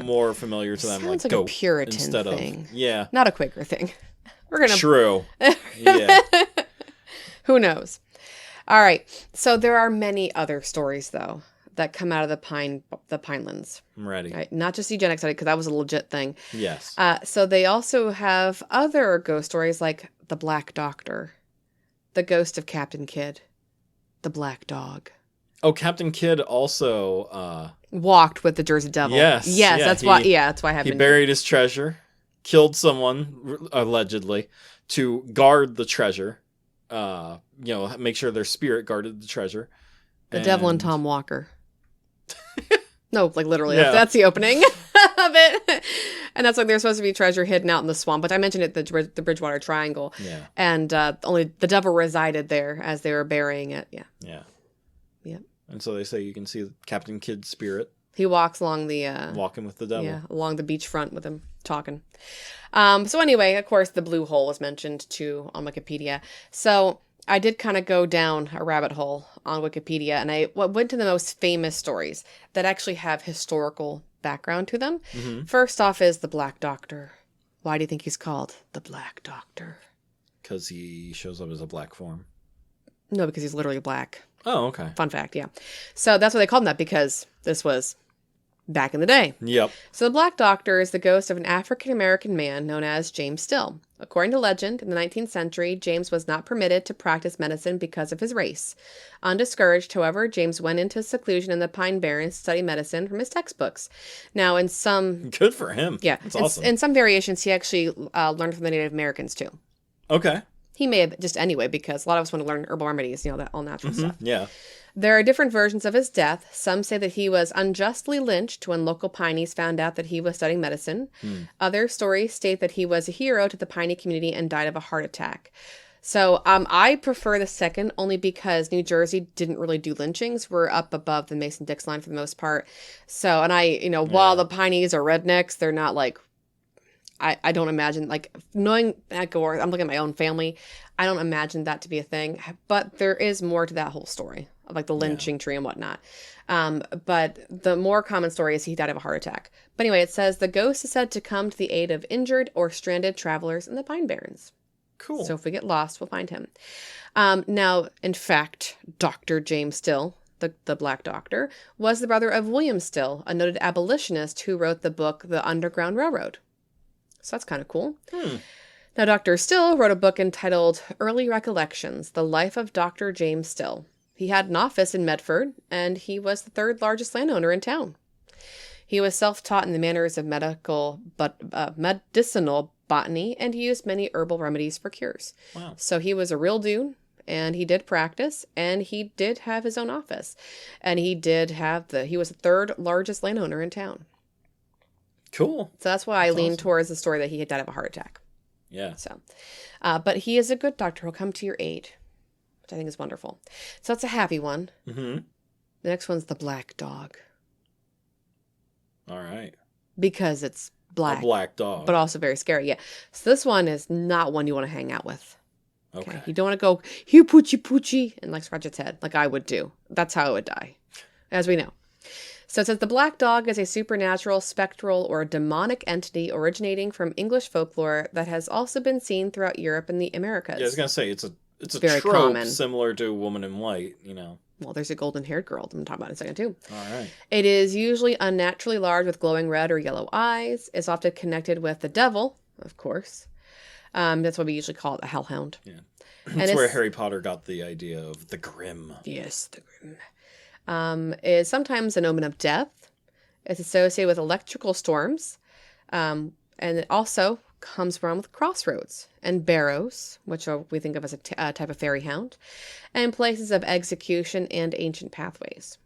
more familiar to them. Sounds like goat a Puritan instead thing. Yeah. Not a Quaker thing. We're gonna... True. Yeah. Who knows? All right. So there are many other stories, though, that come out of the Pinelands. I'm ready. Right? Not just eugenics, because that was a legit thing. Yes. So they also have other ghost stories like the Black Doctor, the ghost of Captain Kidd, the Black Dog. Oh, Captain Kidd also... walked with the Jersey Devil. Yes. Yes, yeah, that's why I have He buried his treasure, killed someone, allegedly, to guard the treasure. Make sure their spirit guarded the treasure. The Devil and Tom Walker. No, literally. Yeah. That's the opening of it. And that's there's supposed to be treasure hidden out in the swamp. But I mentioned it, the Bridgewater Triangle. Yeah. And only the devil resided there as they were burying it. Yeah. Yeah. Yep. And so they say you can see Captain Kidd's spirit. He walks along the... walking with the devil. Yeah, along the beachfront with him, talking. So anyway, of course, the blue hole was mentioned, too, on Wikipedia. So I did kind of go down a rabbit hole on Wikipedia, and I went to the most famous stories that actually have historical background to them. Mm-hmm. First off is the Black Doctor. Why do you think he's called the Black Doctor? Because he shows up as a black form. No, because he's literally black. Oh, okay. Fun fact, yeah. So that's why they called him that, because this was back in the day. Yep. So the Black Doctor is the ghost of an African-American man known as James Still. According to legend, in the 19th century, James was not permitted to practice medicine because of his race. Undiscouraged, however, James went into seclusion in the Pine Barrens to study medicine from his textbooks. Now, in some... Good for him. Yeah. That's awesome. In some variations, he actually learned from the Native Americans, too. Okay. He may have just anyway, because a lot of us want to learn herbal remedies, that all natural stuff. Yeah. There are different versions of his death. Some say that he was unjustly lynched when local Pineys found out that he was studying medicine. Other stories state that he was a hero to the Piney community and died of a heart attack. So I prefer the second only because New Jersey didn't really do lynchings. We're up above the Mason-Dixon line for the most part. So, and while the Pineys are rednecks, they're not I don't imagine, knowing that Gore, I'm looking at my own family, I don't imagine that to be a thing. But there is more to that whole story of the lynching tree and whatnot. But the more common story is he died of a heart attack. But anyway, it says the ghost is said to come to the aid of injured or stranded travelers in the Pine Barrens. Cool. So if we get lost, we'll find him. Now, in fact, Dr. James Still, the Black Doctor, was the brother of William Still, a noted abolitionist who wrote the book The Underground Railroad. So that's kind of cool. Now, Dr. Still wrote a book entitled Early Recollections, The Life of Dr. James Still. He had an office in Medford, and he was the third largest landowner in town. He was self-taught in the manners of medicinal botany, and he used many herbal remedies for cures. Wow. So he was a real dude, and he did practice, and he did have his own office. And he was the third largest landowner in town. Cool. So that's why I lean awesome. towards the story that he had died of a heart attack. Yeah. So, but he is a good doctor. He'll come to your aid, which I think is wonderful. So that's a happy one. Mm-hmm. The next one's the Black Dog. All right. Because it's black. A black dog. But also very scary, yeah. So this one is not one you want to hang out with. Okay. You don't want to go, here, poochie, poochie, and scratch its head like I would do. That's how it would die, as we know. So it says the black dog is a supernatural, spectral, or demonic entity originating from English folklore that has also been seen throughout Europe and the Americas. Yeah, I was gonna say it's a very trope common. similar to Woman in White, you know. Well, there's a golden-haired girl I'm going to talk about in a second, too. All right. It is usually unnaturally large with glowing red or yellow eyes. It's often connected with the devil, of course. That's why we usually call it a hellhound. Yeah. And That's where Harry Potter got the idea of the Grim. Yes, the Grim. Is sometimes an omen of death. It's associated with electrical storms. And it also comes from with crossroads and barrows, which we think of as a type of fairy hound, and places of execution and ancient pathways.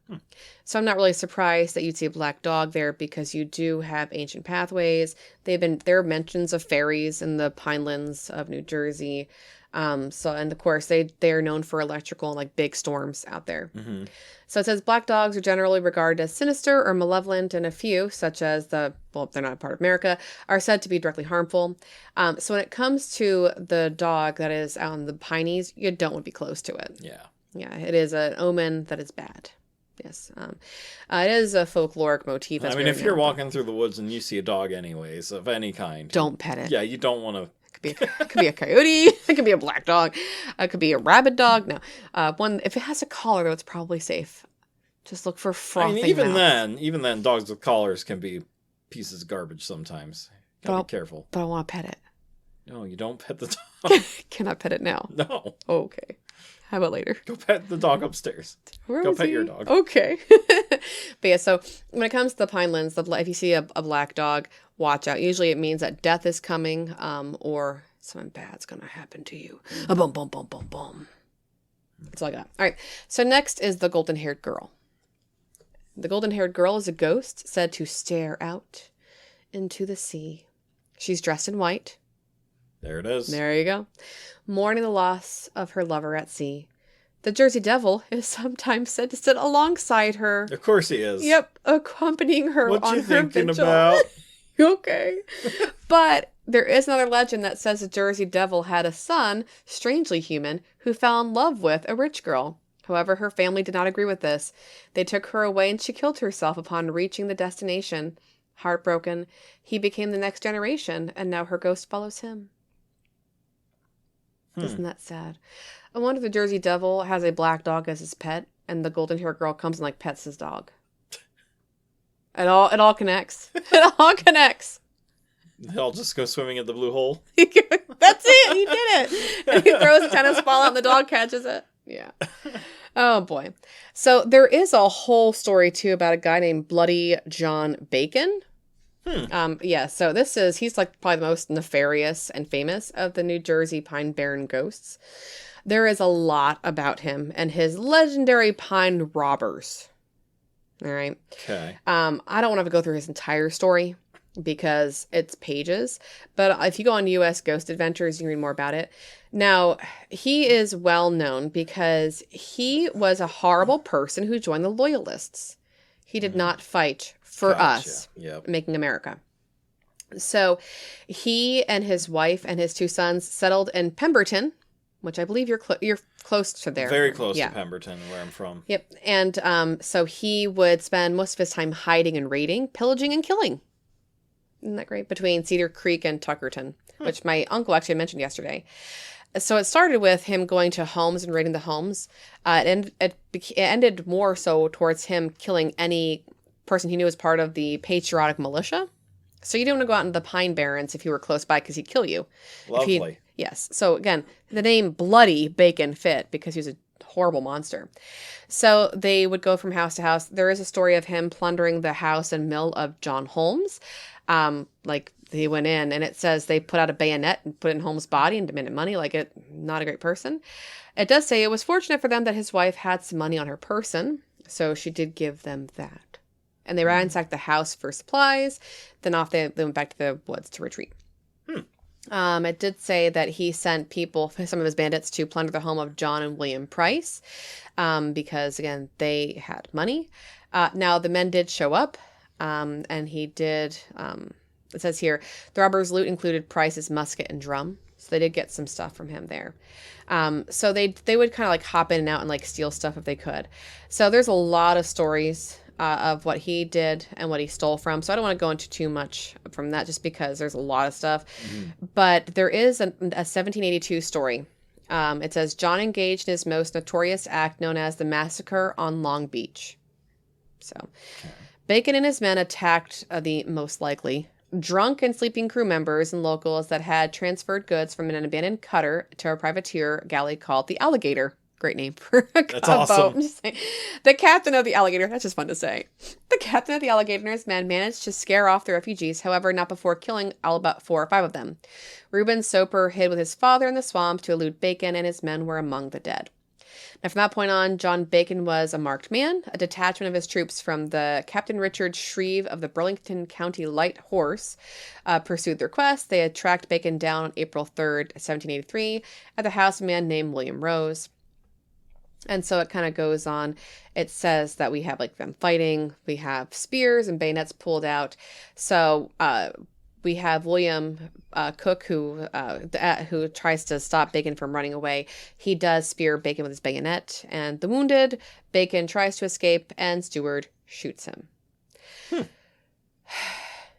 So I'm not really surprised that you'd see a black dog there because you do have ancient pathways. There are mentions of fairies in the Pinelands of New Jersey. And of course they are known for electrical and like big storms out there. Mm-hmm. So it says black dogs are generally regarded as sinister or malevolent, and a few, such as they're not a part of America, are said to be directly harmful. So when it comes to the dog that is on the Pineys, you don't want to be close to it. Yeah. Yeah, it is an omen that is bad. Yes. It is a folkloric motif. I mean, if you're walking through the woods and you see a dog anyways, of any kind. Don't pet it. Yeah, you don't want to. It could be a coyote. It could be a black dog. It could be a rabid dog. No. If it has a collar, though, it's probably safe. Just look for frothing even mouth. then, dogs with collars can be pieces of garbage sometimes. Gotta be careful. But I want to pet it. No, you don't pet the dog. Can I pet it now? No. Oh, okay. How about later? Go pet the dog upstairs. Go pet your dog. Okay. But yeah, so when it comes to the Pinelands, if you see a black dog, watch out. Usually it means that death is coming, or something bad's going to happen to you. A boom, boom, boom, boom, boom. That's all I got. All right. So next is the golden-haired girl. The golden-haired girl is a ghost said to stare out into the sea. She's dressed in white. There it is. There you go. Mourning the loss of her lover at sea. The Jersey Devil is sometimes said to sit alongside her. Of course he is. Yep, accompanying her what on you her thinking vigil. about? Okay. But there is another legend that says the Jersey Devil had a son, strangely human, who fell in love with a rich girl. However, her family did not agree with this. They took her away and she killed herself upon reaching the destination. Heartbroken, he became the next generation, and now her ghost follows him. Isn't that sad? I wonder if the Jersey Devil has a black dog as his pet, and the golden-haired girl comes and like pets his dog. It all connects. It all connects. They'll just go swimming at the blue hole. That's it. He did it. And he throws a tennis ball out and the dog catches it. Yeah. Oh, boy. So there is a whole story, too, about a guy named Bloody John Bacon. Yeah, so he's like probably the most nefarious and famous of the New Jersey Pine Barren ghosts. There is a lot about him and his legendary pine robbers. All right. Okay. I don't want to go through his entire story because it's pages, but if you go on US Ghost Adventures, you can read more about it. Now, he is well known because he was a horrible person who joined the Loyalists. He did not fight for us, making America. So he and his wife and his two sons settled in Pemberton, which I believe you're close to there. Very close to Pemberton, where I'm from. Yep. And so he would spend most of his time hiding and raiding, pillaging and killing. Isn't that great? Between Cedar Creek and Tuckerton, which my uncle actually mentioned yesterday. So it started with him going to homes and raiding the homes. And it ended more so towards him killing any person he knew as part of the patriotic militia. So you didn't want to go out into the Pine Barrens if you were close by because he'd kill you. Lovely. Yes. So again, the name Bloody Bacon fit because he was a horrible monster. So they would go from house to house. There is a story of him plundering the house and mill of John Holmes. He went in and it says they put out a bayonet and put it in Holmes' body and demanded money. Not a great person. It does say it was fortunate for them that his wife had some money on her person. So she did give them that. And they ransacked the house for supplies. Then they went back to the woods to retreat. It did say that he sent some of his bandits, to plunder the home of John and William Price, because, again, they had money. Now, the men did show up, and he did, it says here, the robbers' loot included Price's musket and drum, so they did get some stuff from him there. So they would kind of hop in and out and steal stuff if they could. So there's a lot of stories of what he did and what he stole from. So I don't want to go into too much from that just because there's a lot of stuff. But there is a 1782 story. It says, John engaged in his most notorious act known as the Massacre on Long Beach. So Bacon and his men attacked the most likely drunk and sleeping crew members and locals that had transferred goods from an abandoned cutter to a privateer galley called the Alligator. Great name for a That's awesome. boat. The captain of the Alligator. That's just fun to say. The captain of the Alligator and his men managed to scare off the refugees, however, not before killing all but 4 or 5 of them. Reuben Soper hid with his father in the swamp to elude Bacon, and his men were among the dead. Now, from that point on, John Bacon was a marked man. A detachment of his troops from the Captain Richard Shreve of the Burlington County Light Horse pursued their quest. They had tracked Bacon down on April 3rd, 1783, at the house of a man named William Rose. And so it kind of goes on. It says that we have like them fighting. We have spears and bayonets pulled out. So we have William Cook who tries to stop Bacon from running away. He does spear Bacon with his bayonet, and the wounded Bacon tries to escape, and Stewart shoots him.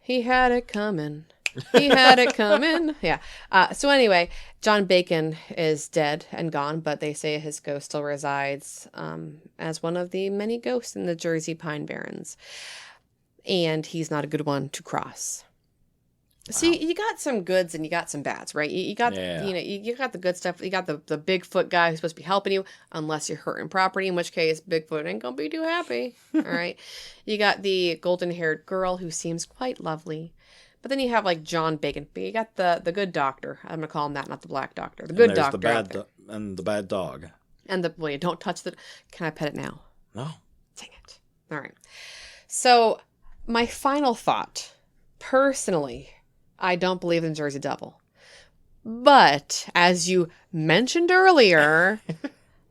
He had it coming. He had it coming. Yeah. So anyway, John Bacon is dead and gone, but they say his ghost still resides as one of the many ghosts in the Jersey Pine Barrens. And he's not a good one to cross. Wow. So you got some goods and you got some bads, right? You got you got the good stuff. You got the Bigfoot guy who's supposed to be helping you, unless you're hurting property, in which case Bigfoot ain't gonna be too happy. All right. You got the golden-haired girl who seems quite lovely. But then you have like John Bacon. You got the good doctor. I'm gonna call him that, not the black doctor. The good doctor. And the bad dog. And don't touch the. Can I pet it now? No. Dang it. All right. So my final thought, personally, I don't believe in Jersey Devil, but as you mentioned earlier,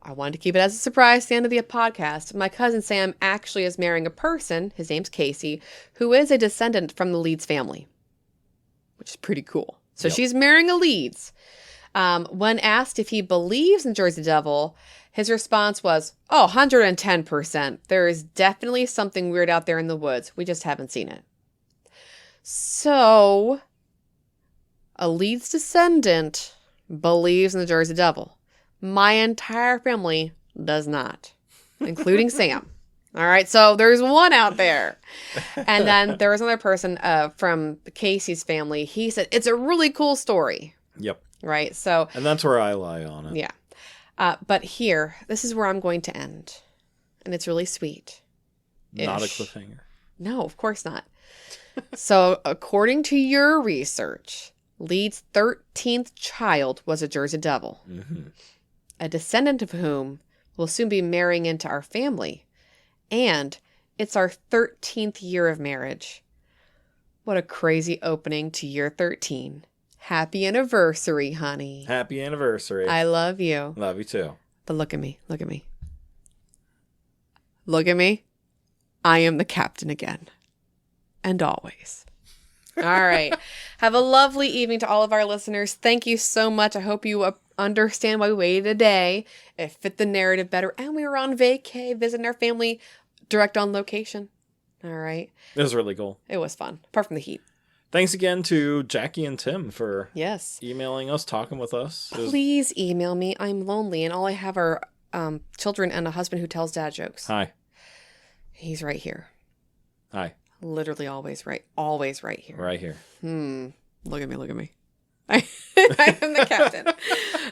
I wanted to keep it as a surprise at the end of the podcast. My cousin Sam actually is marrying a person. His name's Casey, who is a descendant from the Leeds family, which is pretty cool. So she's marrying a Leeds. When asked if he believes in Jersey Devil, his response was, 110%. There is definitely something weird out there in the woods. We just haven't seen it. So, a Leeds descendant believes in the Jersey Devil. My entire family does not, including Sam. All right, so there's one out there. And then there was another person from Casey's family. He said, it's a really cool story. Yep. Right, so... And that's where I lie on it. Yeah. But here, this is where I'm going to end. And it's really sweet. Not a cliffhanger. No, of course not. So, according to your research, Leeds' 13th child was a Jersey Devil. Mm-hmm. A descendant of whom will soon be marrying into our family. And it's our 13th year of marriage. What a crazy opening to year 13. Happy anniversary, honey. Happy anniversary. I love you. Love you too. But look at me. Look at me. Look at me. I am the captain again. And always. All right. Have a lovely evening to all of our listeners. Thank you so much. I hope you understand why we waited a day. It fit the narrative better. And we were on vacay, visiting our family, direct on location. All right. It was really cool. It was fun, apart from the heat. Thanks again to Jackie and Tim for emailing us, talking with us. Please email me. I'm lonely, and all I have are children and a husband who tells dad jokes. Hi. He's right here. Hi. Literally always right. Always right here. Right here. Look at me. Look at me. I am the captain.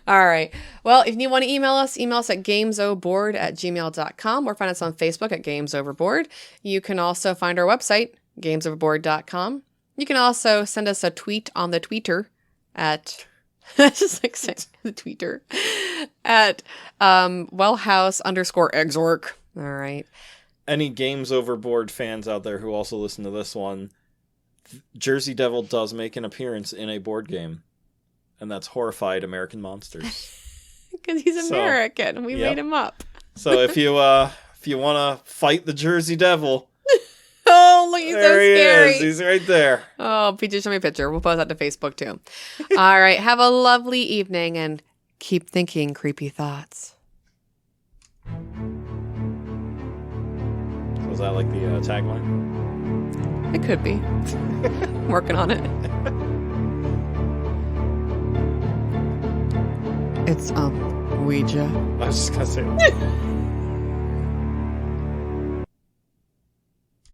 All right. Well, if you want to email us at gamesoverboard@gmail.com or find us on Facebook at Games Overboard. You can also find our website, gamesoverboard.com. You can also send us a tweet on the Twitter at, just like saying the Twitter, at wellhouse_exorc. All right. Any Games Overboard fans out there who also listen to this one, Jersey Devil does make an appearance in a board game, and that's Horrified American Monsters. Because he's American. We made him up. So if you want to fight the Jersey Devil... Oh, look, he's so scary. There he is. He's right there. Oh, PJ, show me a picture. We'll post that to Facebook, too. All right. Have a lovely evening, and keep thinking creepy thoughts. So Was that like the tagline? It could be. Working on it. It's Ouija. I was just gonna say that.